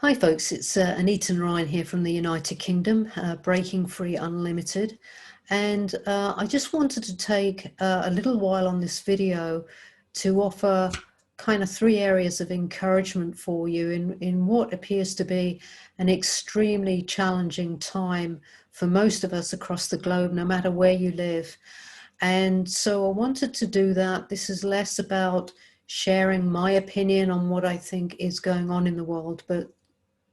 Hi folks, it's Anita and Ryan here from the United Kingdom, Breaking Free Unlimited. And I just wanted to take a little while on this video to offer kind of three areas of encouragement for you in what appears to be an extremely challenging time for most of us across the globe, no matter where you live. And so I wanted to do that. This is less about sharing my opinion on what I think is going on in the world, but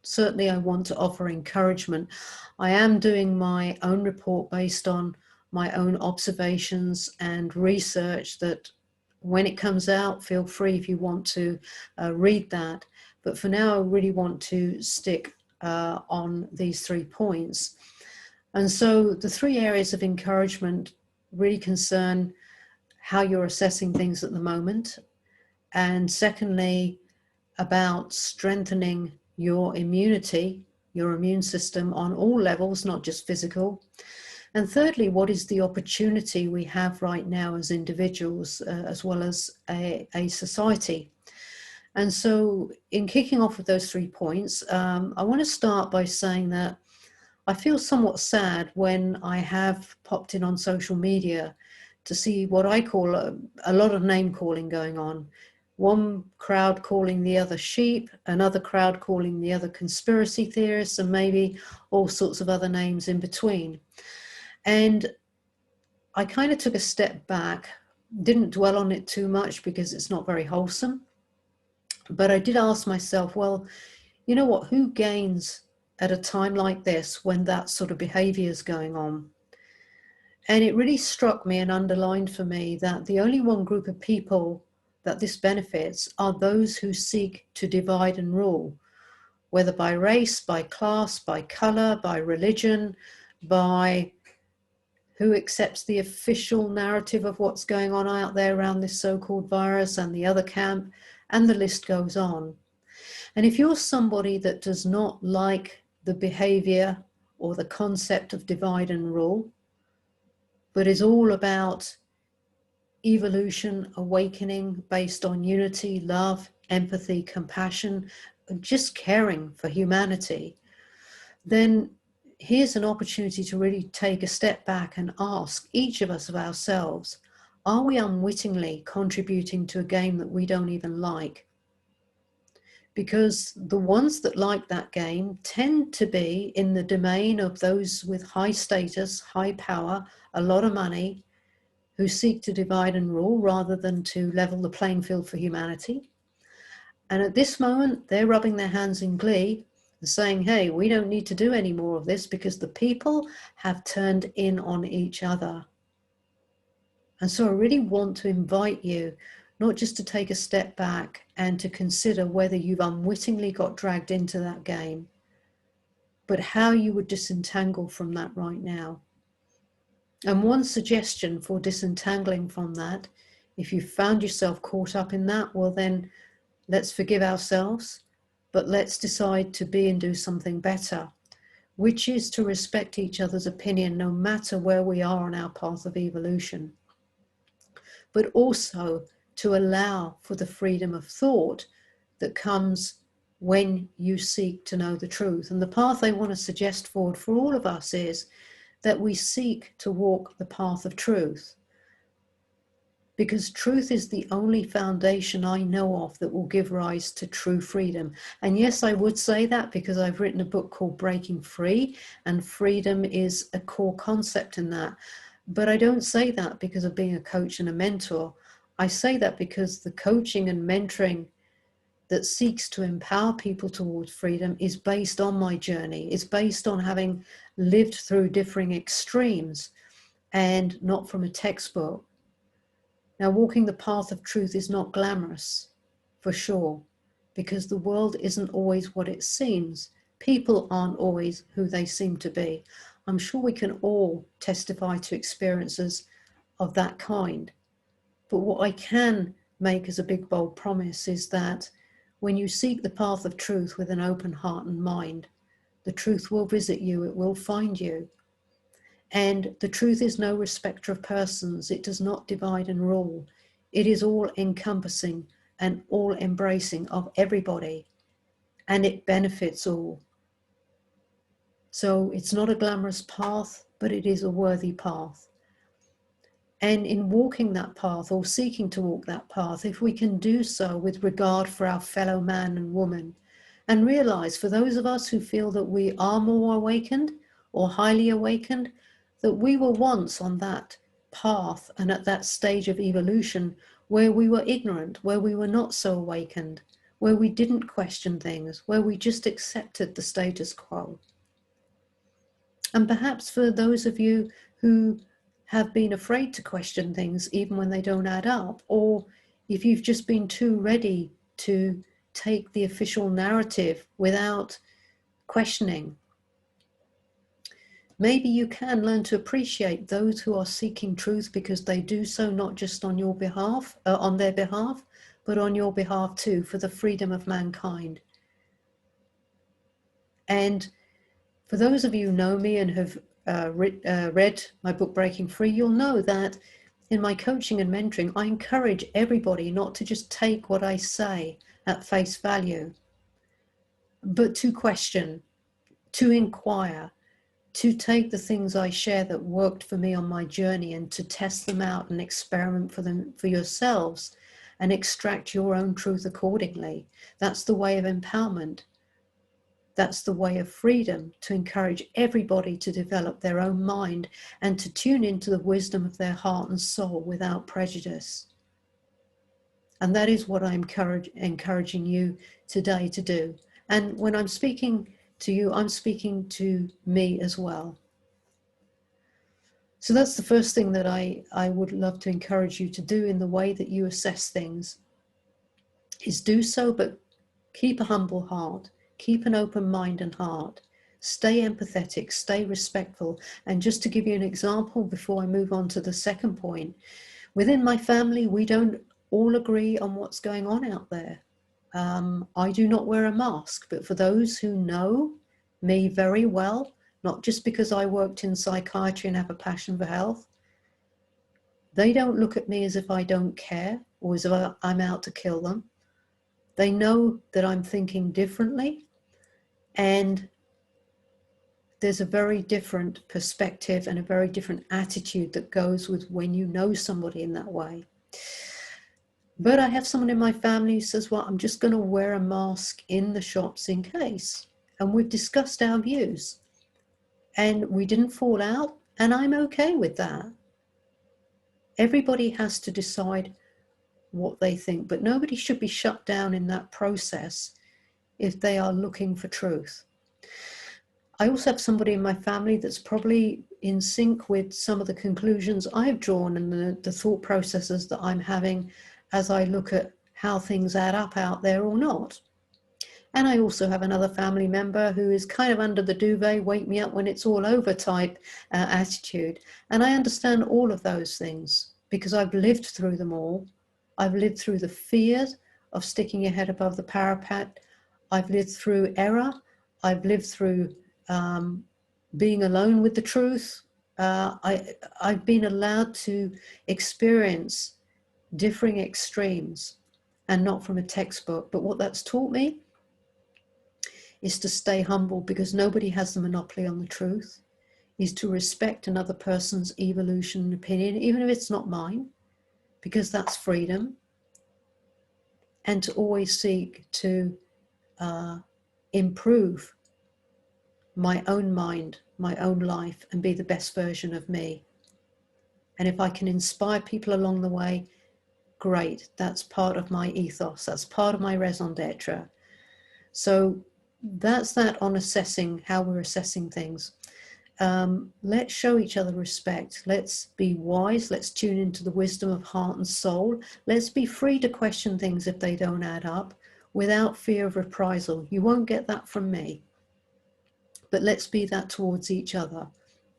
certainly I want to offer encouragement. I am doing my own report based on my own observations and research that when it comes out, feel free if you want to read that. But for now, I really want to stick on these 3 points. And so the 3 areas of encouragement really concern how you're assessing things at the moment. And secondly, about strengthening your immunity, your immune system on all levels, not just physical. And thirdly, what is the opportunity we have right now as individuals, as well as a society? And so in kicking off with those 3 points, I want to start by saying that I feel somewhat sad when I have popped in on social media to see what I call a lot of name calling going on. One crowd calling the other sheep, another crowd calling the other conspiracy theorists, and maybe all sorts of other names in between. And I kind of took a step back, didn't dwell on it too much because it's not very wholesome. But I did ask myself, well, you know what, who gains at a time like this when that sort of behavior is going on? And it really struck me and underlined for me that the only one group of people that this benefits are those who seek to divide and rule, whether by race, by class, by color, by religion, by who accepts the official narrative of what's going on out there around this so-called virus and the other camp, and the list goes on. And if you're somebody that does not like the behavior or the concept of divide and rule, but is all about evolution, awakening based on unity, love, empathy, compassion, just caring for humanity, then here's an opportunity to really take a step back and ask each of us of ourselves, are we unwittingly contributing to a game that we don't even like? Because the ones that like that game tend to be in the domain of those with high status, high power, a lot of money, who seek to divide and rule rather than to level the playing field for humanity. And at this moment, they're rubbing their hands in glee and saying, hey, we don't need to do any more of this because the people have turned in on each other. And so I really want to invite you not just to take a step back and to consider whether you've unwittingly got dragged into that game, but how you would disentangle from that right now. And one suggestion for disentangling from that, if you found yourself caught up in that, well then let's forgive ourselves, but let's decide to be and do something better, which is to respect each other's opinion no matter where we are on our path of evolution, but also to allow for the freedom of thought that comes when you seek to know the truth. And the path I want to suggest forward for all of us is that we seek to walk the path of truth, because truth is the only foundation I know of that will give rise to true freedom. And yes, I would say that because I've written a book called Breaking Free, and freedom is a core concept in that. But I don't say that because of being a coach and a mentor. I say that because the coaching and mentoring that seeks to empower people towards freedom is based on my journey. It's based on having lived through differing extremes and not from a textbook. Now, walking the path of truth is not glamorous, for sure, because the world isn't always what it seems. People aren't always who they seem to be. I'm sure we can all testify to experiences of that kind. But what I can make as a big, bold promise is that when you seek the path of truth with an open heart and mind, the truth will visit you, it will find you. And the truth is no respecter of persons. It does not divide and rule. It is all encompassing and all embracing of everybody. and it benefits all. So it's not a glamorous path, but it is a worthy path. And in walking that path, or seeking to walk that path, if we can do so with regard for our fellow man and woman, and realize for those of us who feel that we are more awakened or highly awakened, that we were once on that path and at that stage of evolution where we were ignorant, where we were not so awakened, where we didn't question things, where we just accepted the status quo. And perhaps for those of you who have been afraid to question things even when they don't add up, or if you've just been too ready to take the official narrative without questioning, maybe you can learn to appreciate those who are seeking truth, because they do so not just on your behalf, on their behalf, but on your behalf too, for the freedom of mankind. And for those of you who know me and have read my book Breaking Free, you'll know that in my coaching and mentoring, I encourage everybody not to just take what I say at face value, but to question, to inquire, to take the things I share that worked for me on my journey and to test them out and experiment for them for yourselves and extract your own truth accordingly. That's the way of empowerment. That's the way of freedom, to encourage everybody to develop their own mind and to tune into the wisdom of their heart and soul without prejudice. And that is what I'm encouraging you today to do. And when I'm speaking to you, I'm speaking to me as well. So that's the first thing that I would love to encourage you to do in the way that you assess things, is do so, but keep a humble heart. Keep an open mind and heart. Stay empathetic, stay respectful. And just to give you an example before I move on to the second point, within my family, we don't all agree on what's going on out there. I do not wear a mask, but for those who know me very well, not just because I worked in psychiatry and have a passion for health, they don't look at me as if I don't care or as if I'm out to kill them. They know that I'm thinking differently, and there's a very different perspective and a very different attitude that goes with when you know somebody in that way. But I have someone in my family who says, well, I'm just going to wear a mask in the shops in case. And we've discussed our views and we didn't fall out, and I'm okay with that. Everybody has to decide what they think, but nobody should be shut down in that process if they are looking for truth. I also have somebody in my family that's probably in sync with some of the conclusions I've drawn and the thought processes that I'm having as I look at how things add up out there or not. And I also have another family member who is kind of under the duvet, wake me up when it's all over type attitude. And I understand all of those things because I've lived through them all. I've lived through the fear of sticking your head above the parapet. I've lived through error. I've lived through being alone with the truth. I've been allowed to experience differing extremes, and not from a textbook. But what that's taught me is to stay humble, because nobody has the monopoly on the truth, is to respect another person's evolution and opinion, even if it's not mine, because that's freedom, and to always seek to improve my own mind, my own life, and be the best version of me. And if I can inspire people along the way, great. That's part of my ethos. That's part of my raison d'etre. So that's that on assessing how we're assessing things. Let's show each other respect. Let's be wise. Let's tune into the wisdom of heart and soul. Let's be free to question things if they don't add up without fear of reprisal. You won't get that from me. But let's be that towards each other,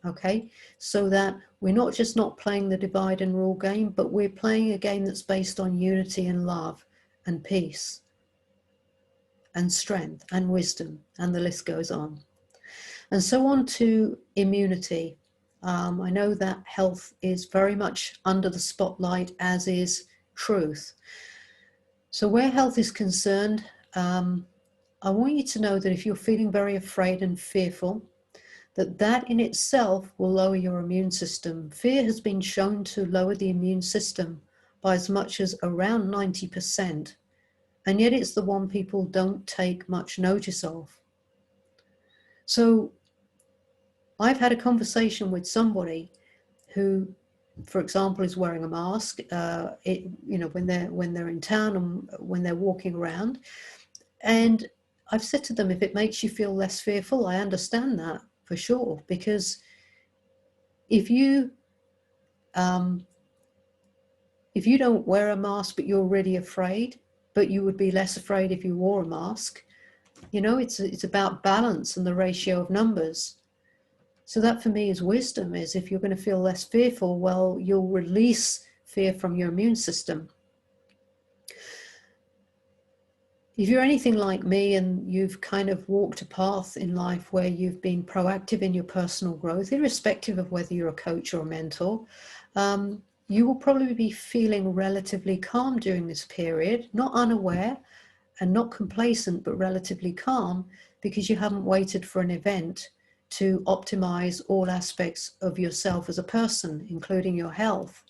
okay? So that we're not just not playing the divide and rule game, but we're playing a game that's based on unity and love and peace and strength and wisdom, and the list goes on. And so on to immunity. I know that health is very much under the spotlight, as is truth. So where health is concerned, I want you to know that if you're feeling very afraid and fearful, that in itself will lower your immune system. Fear has been shown to lower the immune system by as much as around 90%. And yet it's the one people don't take much notice of. So I've had a conversation with somebody who, for example, is wearing a mask, when they're in town and when they're walking around. And I've said to them, if it makes you feel less fearful, I understand that for sure. Because if you don't wear a mask, but you're really afraid, but you would be less afraid if you wore a mask, it's about balance and the ratio of numbers. So that for me is wisdom, is if you're going to feel less fearful, well, you'll release fear from your immune system. If you're anything like me and you've kind of walked a path in life where you've been proactive in your personal growth, irrespective of whether you're a coach or a mentor, you will probably be feeling relatively calm during this period, not unaware and not complacent, but relatively calm, because you haven't waited for an event to optimize all aspects of yourself as a person, including your health.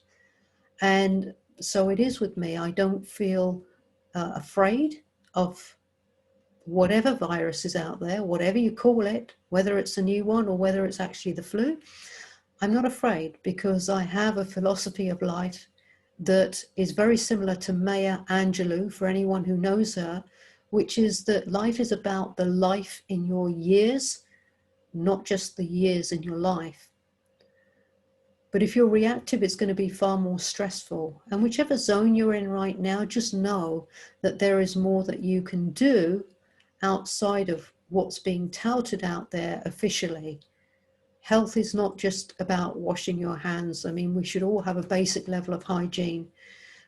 And so it is with me. I don't feel afraid of whatever virus is out there, whatever you call it, whether it's a new one or whether it's actually the flu. I'm not afraid, because I have a philosophy of life that is very similar to Maya Angelou, for anyone who knows her, which is that life is about the life in your years, not just the years in your life. But if you're reactive, it's going to be far more stressful. And whichever zone you're in right now, just know that there is more that you can do outside of what's being touted out there officially. Health is not just about washing your hands. I mean, we should all have a basic level of hygiene.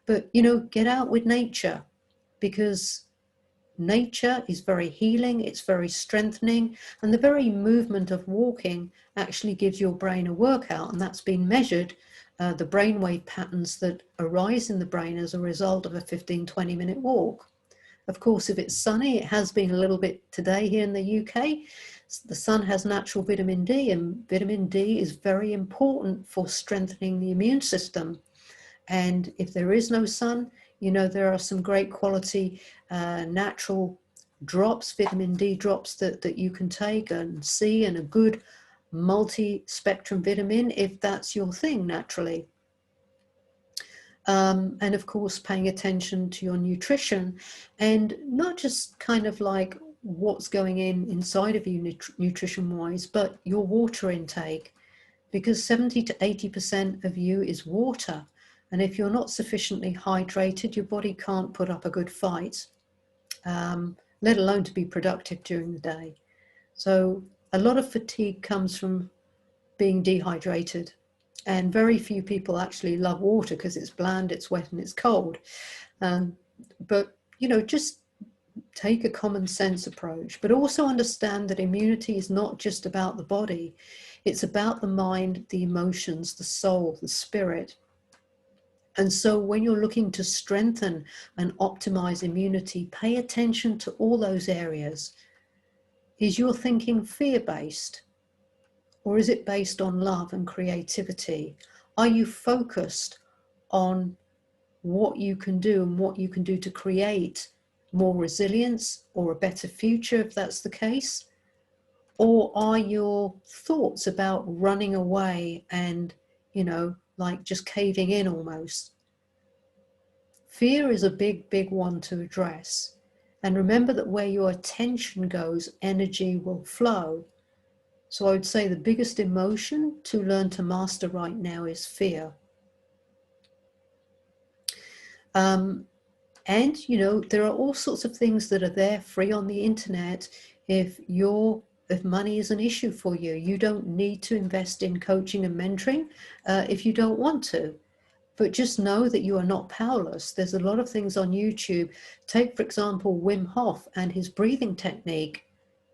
But, get out with nature, because nature is very healing, it's very strengthening, and the very movement of walking actually gives your brain a workout, and that's been measured, the brainwave patterns that arise in the brain as a result of a 15-20 minute walk. Of course, if it's sunny, it has been a little bit today here in the UK, the sun has natural vitamin D, and vitamin D is very important for strengthening the immune system. And if there is no sun, there are some great quality natural drops, vitamin D drops that you can take and see, and a good multi-spectrum vitamin if that's your thing naturally. And of course, paying attention to your nutrition, and not just kind of like what's going inside of you nutrition-wise, but your water intake, because 70 to 80% of you is water. And if you're not sufficiently hydrated, your body can't put up a good fight, let alone to be productive during the day. So a lot of fatigue comes from being dehydrated. And very few people actually love water because it's bland, it's wet, and it's cold. But, just take a common sense approach, but also understand that immunity is not just about the body. It's about the mind, the emotions, the soul, the spirit. And so when you're looking to strengthen and optimize immunity, pay attention to all those areas. Is your thinking fear-based? Or is it based on love and creativity? Are you focused on what you can do and what you can do to create more resilience or a better future, if that's the case? Or are your thoughts about running away and, like just caving in almost? Fear is a big, big one to address. And remember that where your attention goes, energy will flow. So I would say the biggest emotion to learn to master right now is fear. And, there are all sorts of things that are there free on the internet. If money is an issue for you, you don't need to invest in coaching and mentoring if you don't want to. But just know that you are not powerless. There's a lot of things on YouTube. Take, for example, Wim Hof and his breathing technique.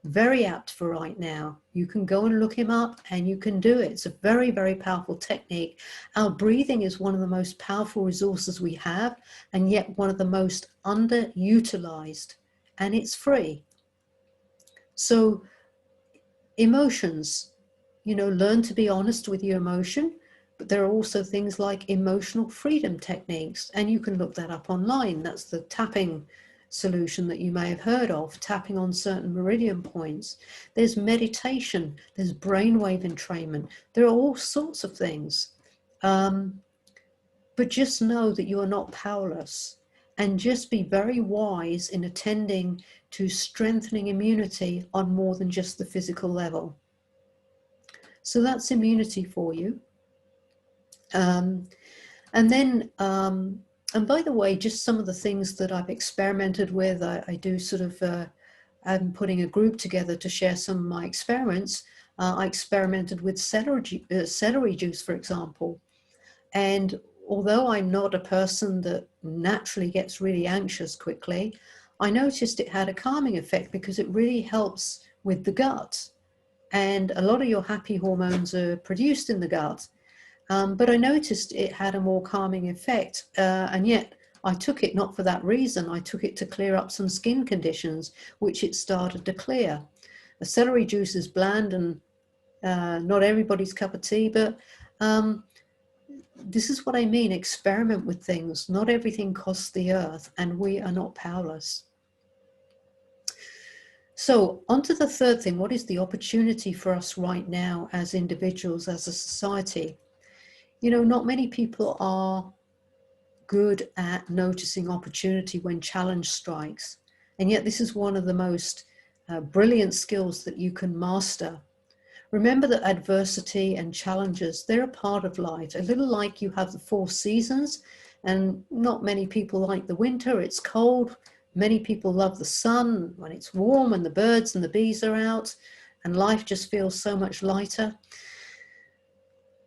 Very apt for right now. You can go and look him up and you can do it. It's a very, very powerful technique. Our breathing is one of the most powerful resources we have, and yet one of the most underutilized. And it's free. So emotions, learn to be honest with your emotion, but there are also things like emotional freedom techniques, and you can look that up online. That's the tapping solution that you may have heard of, tapping on certain meridian points. There's meditation, there's brainwave entrainment. There are all sorts of things. But just know that you are not powerless, and just be very wise in attending to strengthening immunity on more than just the physical level. So that's immunity for you. And then, and by the way, just some of the things that I've experimented with, I do sort of, I'm putting a group together to share some of my experiments. I experimented with celery juice, for example. And although I'm not a person that naturally gets really anxious quickly, I noticed it had a calming effect because it really helps with the gut. And a lot of your happy hormones are produced in the gut. But I noticed it had a more calming effect. And yet I took it not for that reason. I took it to clear up some skin conditions, which it started to clear. The celery juice is bland and not everybody's cup of tea, but this is what I mean. Experiment with things. Not everything costs the earth, and we are not powerless. So on to the third thing. What is the opportunity for us right now as individuals, as a society? Not many people are good at noticing opportunity when challenge strikes. And yet this is one of the most brilliant skills that you can master. Remember that adversity and challenges, they're a part of life. A little like you have the 4 seasons, and not many people like the winter. It's cold. Many people love the sun when it's warm and the birds and the bees are out, and life just feels so much lighter.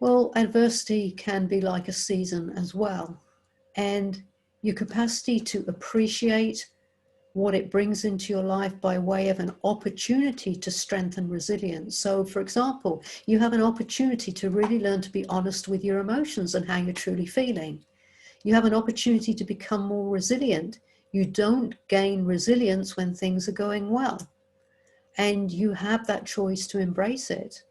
Well, adversity can be like a season as well. And your capacity to appreciate what it brings into your life by way of an opportunity to strengthen resilience. So, for example, you have an opportunity to really learn to be honest with your emotions and how you're truly feeling. You have an opportunity to become more resilient. You don't gain resilience when things are going well. And you have that choice to embrace it.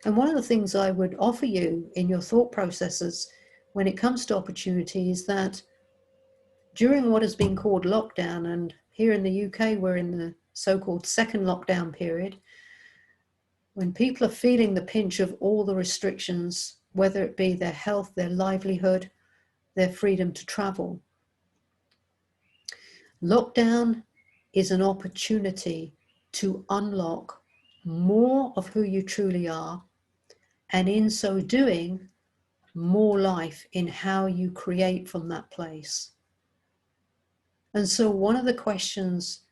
And one of the things I would offer you in your thought processes when it comes to opportunity is that during what has been called lockdown, and here in the UK, we're in the so-called second lockdown period, when people are feeling the pinch of all the restrictions, whether it be their health, their livelihood, their freedom to travel. Lockdown is an opportunity to unlock more of who you truly are, and in so doing, more life in how you create from that place. And so one of the questions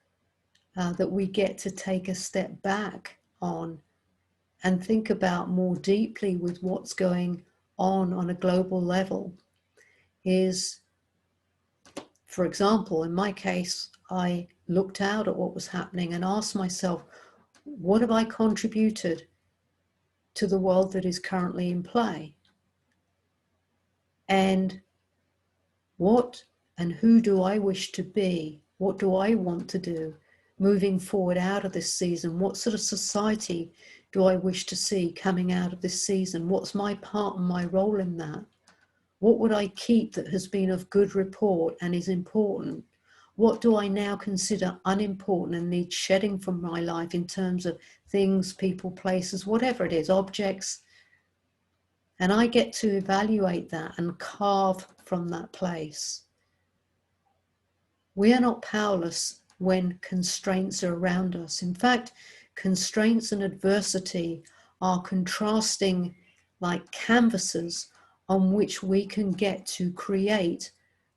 that we get to take a step back on and think about more deeply with what's going on a global level is, for example, in my case, I looked out at what was happening and asked myself, what have I contributed to the world that is currently in play? And what and who do I wish to be? What do I want to do moving forward out of this season? What sort of society do I wish to see coming out of this season? What's my part and my role in that? What would I keep that has been of good report and is important? What do I now consider unimportant and need shedding from my life in terms of things, people, places, whatever it is, objects? And I get to evaluate that and carve from that place. We are not powerless when constraints are around us. In fact, constraints and adversity are contrasting like canvases on which we can get to create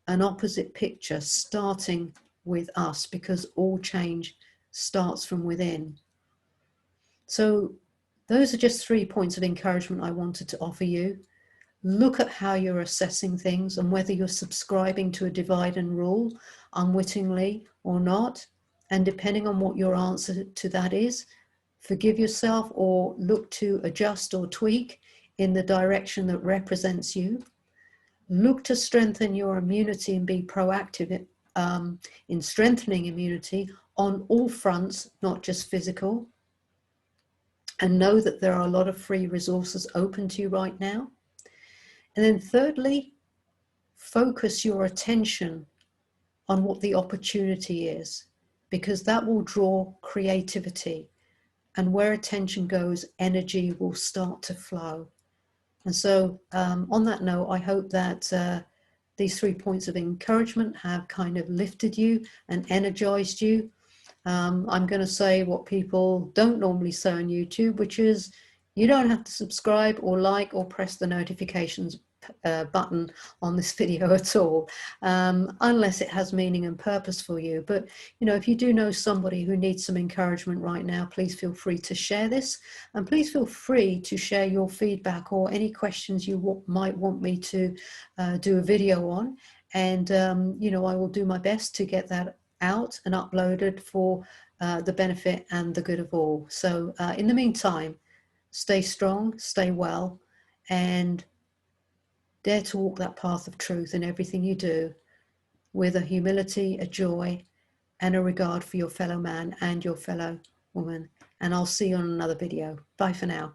an opposite picture, starting with us, because all change starts from within. So those are just 3 points of encouragement I wanted to offer you. Look at how you're assessing things and whether you're subscribing to a divide and rule unwittingly or not. And depending on what your answer to that is, forgive yourself or look to adjust or tweak in the direction that represents you. Look to strengthen your immunity and be proactive in strengthening immunity on all fronts, not just physical. And know that there are a lot of free resources open to you right now. And then thirdly, focus your attention on what the opportunity is, because that will draw creativity. And where attention goes, energy will start to flow. And so on that note, I hope that these 3 points of encouragement have kind of lifted you and energized you. I'm going to say what people don't normally say on YouTube, which is you don't have to subscribe or like or press the notifications button on this video at all, unless it has meaning and purpose for you. But, you know, if you do know somebody who needs some encouragement right now, please feel free to share this, and please feel free to share your feedback or any questions you might want me to do a video on. And, you know, I will do my best to get that out and uploaded for the benefit and the good of all. So in the meantime, stay strong, stay well, and dare to walk that path of truth in everything you do, with a humility, a joy, and a regard for your fellow man and your fellow woman. And I'll see you on another video. Bye for now.